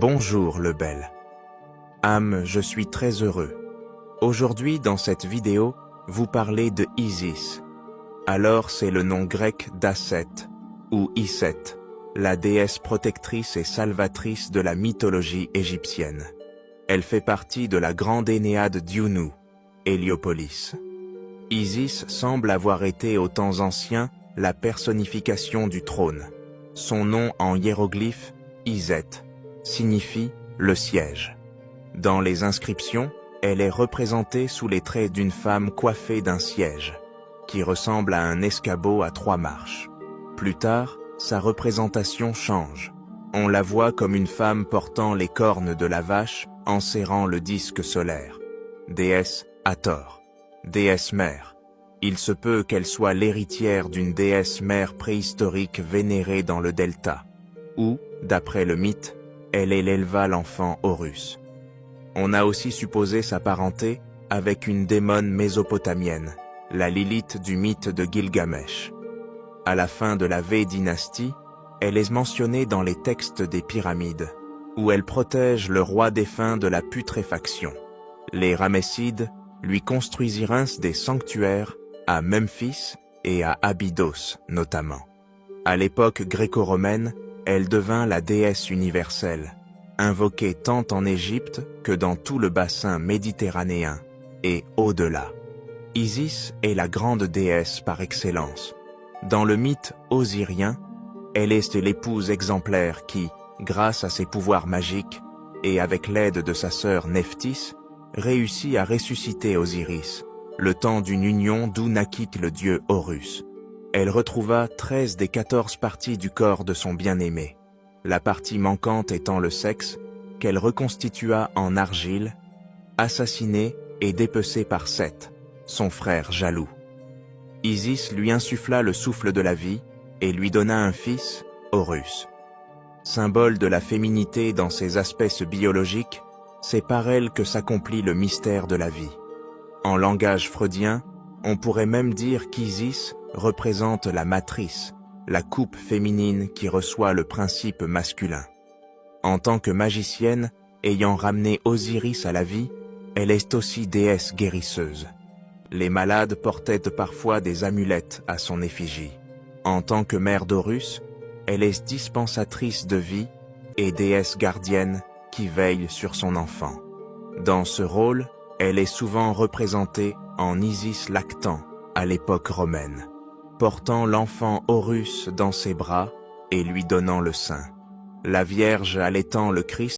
Bonjour le bel âme, je suis très heureux. Aujourd'hui dans cette vidéo, vous parlez de Isis. Alors c'est le nom grec d'Aset, ou Iset, la déesse protectrice et salvatrice de la mythologie égyptienne. Elle fait partie de la grande Énéade d'Iounou, Héliopolis. Isis semble avoir été aux temps anciens la personnification du trône. Son nom en hiéroglyphe, Iset, signifie le siège. Dans les inscriptions, elle est représentée sous les traits d'une femme coiffée d'un siège, qui ressemble à un escabeau à 3 marches. Plus tard, sa représentation change. On la voit comme une femme portant les cornes de la vache en serrant le disque solaire. Déesse Hathor, déesse mère. Il se peut qu'elle soit l'héritière d'une déesse mère préhistorique vénérée dans le delta, ou, d'après le mythe, elle éleva l'enfant Horus. On a aussi supposé sa parenté avec une démone mésopotamienne, la Lilith du mythe de Gilgamesh. À la fin de la V-dynastie, elle est mentionnée dans les textes des pyramides, où elle protège le roi défunt de la putréfaction. Les Ramessides lui construisirent des sanctuaires à Memphis et à Abydos notamment. À l'époque gréco-romaine, elle devint la déesse universelle, invoquée tant en Égypte que dans tout le bassin méditerranéen et au-delà. Isis est la grande déesse par excellence. Dans le mythe osirien, elle est l'épouse exemplaire qui, grâce à ses pouvoirs magiques et avec l'aide de sa sœur Nephthys, réussit à ressusciter Osiris, le temps d'une union d'où naquit le dieu Horus. Elle retrouva 13 des 14 parties du corps de son bien-aimé, la partie manquante étant le sexe, qu'elle reconstitua en argile, assassinée et dépecée par Seth, son frère jaloux. Isis lui insuffla le souffle de la vie et lui donna un fils, Horus. Symbole de la féminité dans ses aspects biologiques, c'est par elle que s'accomplit le mystère de la vie. En langage freudien, on pourrait même dire qu'Isis représente la matrice, la coupe féminine qui reçoit le principe masculin. En tant que magicienne, ayant ramené Osiris à la vie, elle est aussi déesse guérisseuse. Les malades portaient parfois des amulettes à son effigie. En tant que mère d'Horus, elle est dispensatrice de vie et déesse gardienne qui veille sur son enfant. Dans ce rôle, elle est souvent représentée en Isis lactant à l'époque romaine, portant l'enfant Horus dans ses bras et lui donnant le sein. La Vierge allaitant le Christ